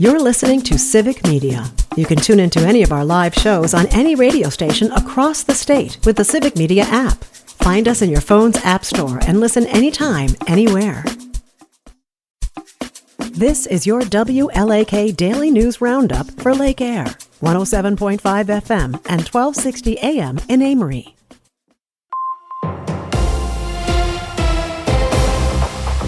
You're listening to Civic Media. You can tune into any of our live shows on any radio station across the state with the Civic Media app. Find us in your phone's app store and listen anytime, anywhere. This is your WLAK Daily News Roundup for Lake Air, 107.5 FM and 1260 AM in Amory.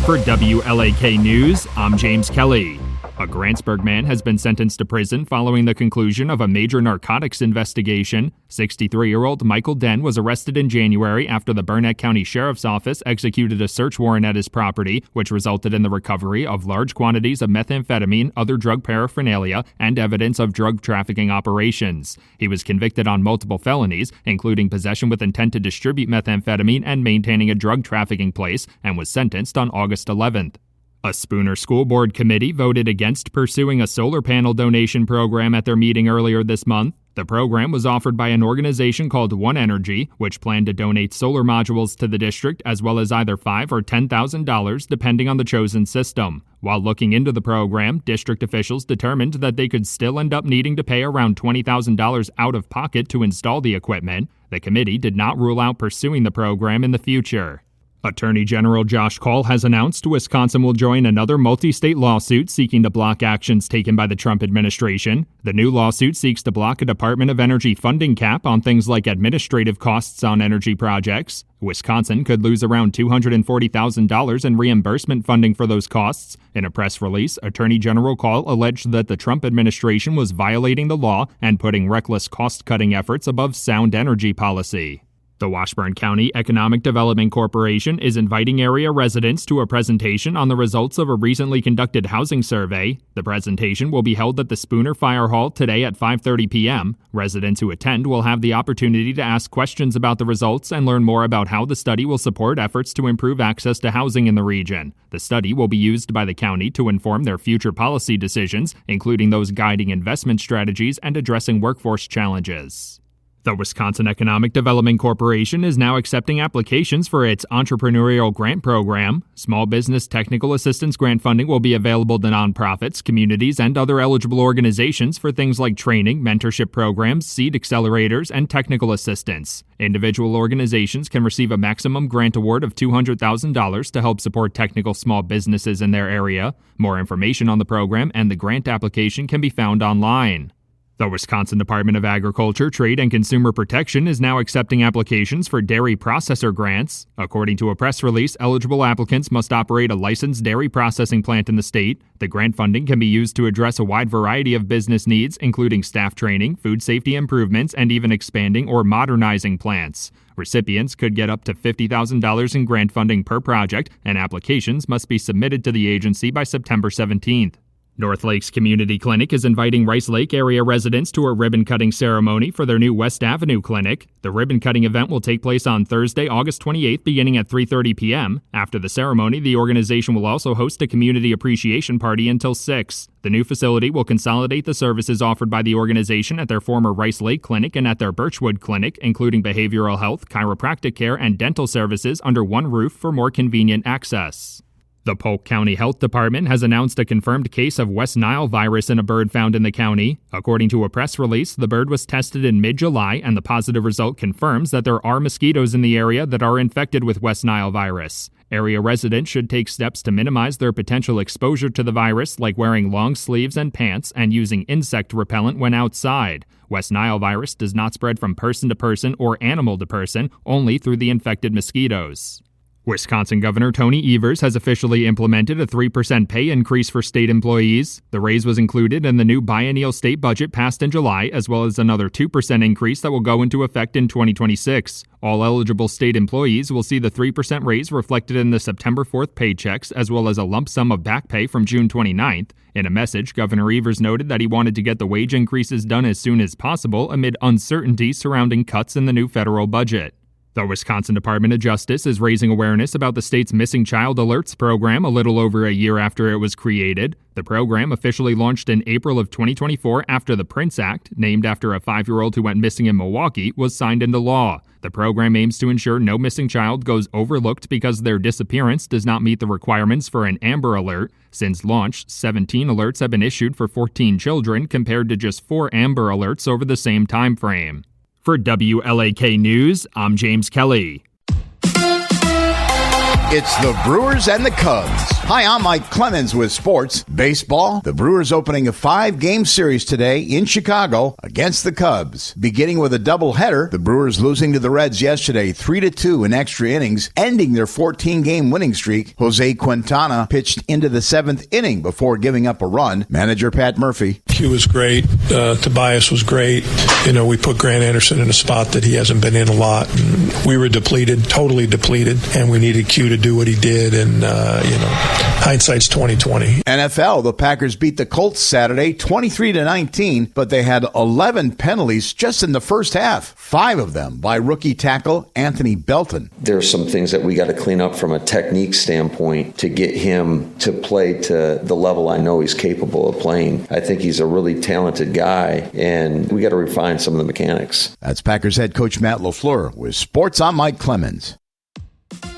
For WLAK News, I'm James Kelly. A Grantsburg man has been sentenced to prison following the conclusion of a major narcotics investigation. 63-year-old Michael Den was arrested in January after the Burnett County Sheriff's Office executed a search warrant at his property, which resulted in the recovery of large quantities of methamphetamine, other drug paraphernalia, and evidence of drug trafficking operations. He was convicted on multiple felonies, including possession with intent to distribute methamphetamine and maintaining a drug trafficking place, and was sentenced on August 11th. A Spooner School Board committee voted against pursuing a solar panel donation program at their meeting earlier this month. The program was offered by an organization called One Energy, which planned to donate solar modules to the district as well as either $5,000 or $10,000 depending on the chosen system. While looking into the program, district officials determined that they could still end up needing to pay around $20,000 out of pocket to install the equipment. The committee did not rule out pursuing the program in the future. Attorney General Josh Kaul has announced Wisconsin will join another multi-state lawsuit seeking to block actions taken by the Trump administration. The new lawsuit seeks to block a Department of Energy funding cap on things like administrative costs on energy projects. Wisconsin could lose around $240,000 in reimbursement funding for those costs. In a press release, Attorney General Kaul alleged that the Trump administration was violating the law and putting reckless cost-cutting efforts above sound energy policy. The Washburn County Economic Development Corporation is inviting area residents to a presentation on the results of a recently conducted housing survey. The presentation will be held at the Spooner Fire Hall today at 5:30 p.m. Residents who attend will have the opportunity to ask questions about the results and learn more about how the study will support efforts to improve access to housing in the region. The study will be used by the county to inform their future policy decisions, including those guiding investment strategies and addressing workforce challenges. The Wisconsin Economic Development Corporation is now accepting applications for its entrepreneurial grant program. Small business technical assistance grant funding will be available to nonprofits, communities, and other eligible organizations for things like training, mentorship programs, seed accelerators, and technical assistance. Individual organizations can receive a maximum grant award of $200,000 to help support technical small businesses in their area. More information on the program and the grant application can be found online. The Wisconsin Department of Agriculture, Trade, and Consumer Protection is now accepting applications for dairy processor grants. According to a press release, eligible applicants must operate a licensed dairy processing plant in the state. The grant funding can be used to address a wide variety of business needs, including staff training, food safety improvements, and even expanding or modernizing plants. Recipients could get up to $50,000 in grant funding per project, and applications must be submitted to the agency by September 17th. North Lakes Community Clinic is inviting Rice Lake area residents to a ribbon-cutting ceremony for their new West Avenue clinic. The ribbon-cutting event will take place on Thursday, August 28th, beginning at 3:30 p.m. After the ceremony, the organization will also host a community appreciation party until 6. The new facility will consolidate the services offered by the organization at their former Rice Lake Clinic and at their Birchwood Clinic, including behavioral health, chiropractic care, and dental services under one roof for more convenient access. The Polk County Health Department has announced a confirmed case of West Nile virus in a bird found in the county. According to a press release, the bird was tested in mid-July, and the positive result confirms that there are mosquitoes in the area that are infected with West Nile virus. Area residents should take steps to minimize their potential exposure to the virus, like wearing long sleeves and pants and using insect repellent when outside. West Nile virus does not spread from person to person or animal to person, only through the infected mosquitoes. Wisconsin Governor Tony Evers has officially implemented a 3% pay increase for state employees. The raise was included in the new biennial state budget passed in July, as well as another 2% increase that will go into effect in 2026. All eligible state employees will see the 3% raise reflected in the September 4th paychecks, as well as a lump sum of back pay from June 29th. In a message, Governor Evers noted that he wanted to get the wage increases done as soon as possible amid uncertainty surrounding cuts in the new federal budget. The Wisconsin Department of Justice is raising awareness about the state's Missing Child Alerts program a little over a year after it was created. The program officially launched in April of 2024 after the Prince Act, named after a 5-year-old who went missing in Milwaukee, was signed into law. The program aims to ensure no missing child goes overlooked because their disappearance does not meet the requirements for an Amber Alert. Since launch, 17 alerts have been issued for 14 children compared to just 4 Amber Alerts over the same time frame. For WLAK News, I'm James Kelly. It's the Brewers and the Cubs. Hi, I'm Mike Clemens with sports. Baseball, the Brewers opening a 5-game series today in Chicago against the Cubs. Beginning with a doubleheader, the Brewers losing to the Reds yesterday 3-2 in extra innings, ending their 14-game winning streak. Jose Quintana pitched into the 7th inning before giving up a run. Manager Pat Murphy. Q was great. Tobias was great. We put Grant Anderson in a spot that he hasn't been in a lot. And we were depleted, totally depleted, and we needed Q to do what he did, and hindsight's 20/20. NFL, the Packers beat the Colts Saturday 23-19, but they had 11 penalties just in the first half, 5 of them by rookie tackle Anthony Belton. There's some things that we got to clean up from a technique standpoint to get him to play to the level I know he's capable of playing. I think he's a really talented guy, and we got to refine some of the mechanics. That's Packers head coach Matt LaFleur with Sports. I'm Mike Clemens.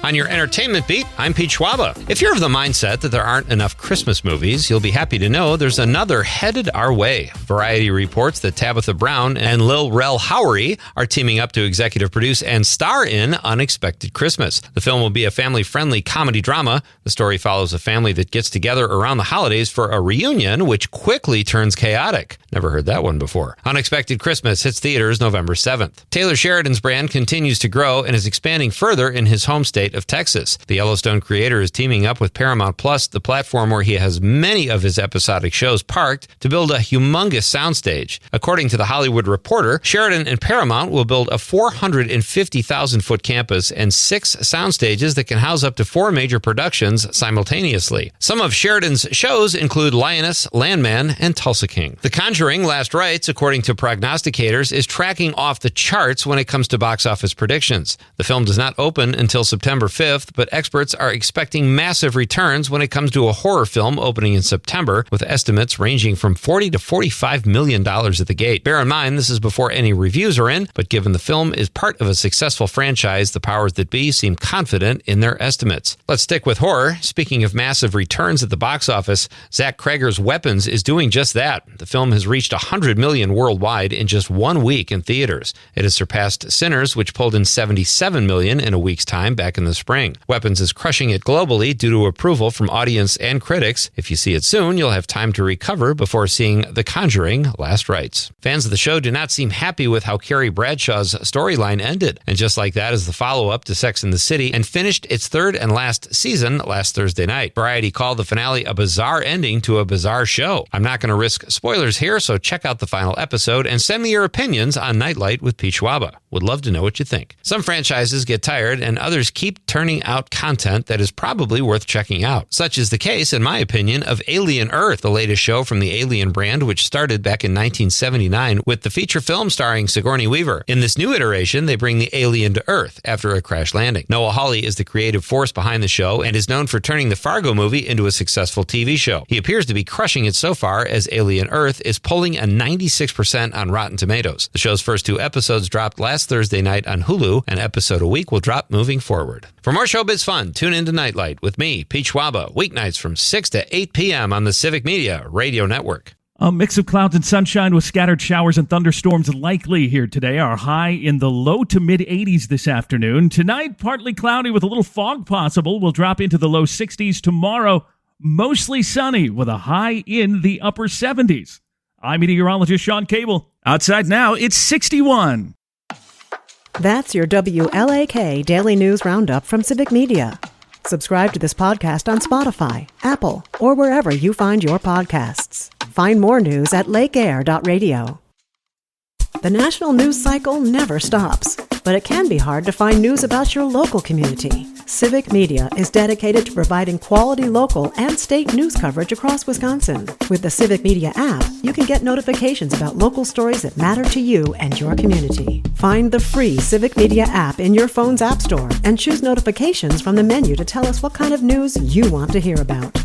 On your entertainment beat, I'm Pete Schwaba. If you're of the mindset that there aren't enough Christmas movies, you'll be happy to know there's another headed our way. Variety reports that Tabitha Brown and Lil Rel Howery are teaming up to executive produce and star in Unexpected Christmas. The film will be a family-friendly comedy drama. The story follows a family that gets together around the holidays for a reunion, which quickly turns chaotic. Never heard that one before. Unexpected Christmas hits theaters November 7th. Taylor Sheridan's brand continues to grow and is expanding further in his home state of Texas. The Yellowstone creator is teaming up with Paramount Plus, the platform where he has many of his episodic shows parked, to build a humongous soundstage. According to The Hollywood Reporter, Sheridan and Paramount will build a 450,000-foot campus and 6 sound stages that can house up to 4 major productions simultaneously. Some of Sheridan's shows include Lioness, Landman, and Tulsa King. The Conjuring: Last Rites, according to prognosticators, is tracking off the charts when it comes to box office predictions. The film does not open until September 5th, but experts are expecting massive returns when it comes to a horror film opening in September, with estimates ranging from $40 to $45 million at the gate. Bear in mind, this is before any reviews are in, but given the film is part of a successful franchise, the powers that be seem confident in their estimates. Let's stick with horror. Speaking of massive returns at the box office, Zach Cregger's Weapons is doing just that. The film has reached $100 million worldwide in just 1 week in theaters. It has surpassed Sinners, which pulled in $77 million in a week's time back in the spring. Weapons is crushing it globally due to approval from audience and critics. If you see it soon, you'll have time to recover before seeing The Conjuring: Last Rites. Fans of the show do not seem happy with how Carrie Bradshaw's storyline ended, and just like that is the follow-up to Sex and the City, and finished its 3rd and last season last Thursday night. Variety called the finale a bizarre ending to a bizarre show. I'm not going to risk spoilers here, so check out the final episode and send me your opinions on Nightlight with Pete Schwaba. Would love to know what you think. Some franchises get tired and others keep turning out content that is probably worth checking out. Such is the case, in my opinion, of Alien Earth, the latest show from the Alien brand, which started back in 1979 with the feature film starring Sigourney Weaver. In this new iteration, they bring the alien to Earth after a crash landing. Noah Hawley is the creative force behind the show and is known for turning the Fargo movie into a successful TV show. He appears to be crushing it so far, as Alien Earth is pulling a 96% on Rotten Tomatoes. The show's first 2 episodes dropped last Thursday night on Hulu. An episode a week will drop moving forward. For more showbiz fun, tune in to Nightlight with me, Pete Schwaba, weeknights from 6 to 8 p.m. on the Civic Media Radio Network. A mix of clouds and sunshine with scattered showers and thunderstorms likely here today. Our high in the low to mid 80s this afternoon. Tonight, partly cloudy with a little fog possible. We'll drop into the low 60s tomorrow. Mostly sunny with a high in the upper 70s. I'm meteorologist Sean Cable. Outside now, it's 61. That's your WLAK Daily News Roundup from Civic Media. Subscribe to this podcast on Spotify, Apple, or wherever you find your podcasts. Find more news at lakeair.radio. The national news cycle never stops, but it can be hard to find news about your local community. Civic Media is dedicated to providing quality local and state news coverage across Wisconsin. With the Civic Media app, you can get notifications about local stories that matter to you and your community. Find the free Civic Media app in your phone's app store and choose notifications from the menu to tell us what kind of news you want to hear about.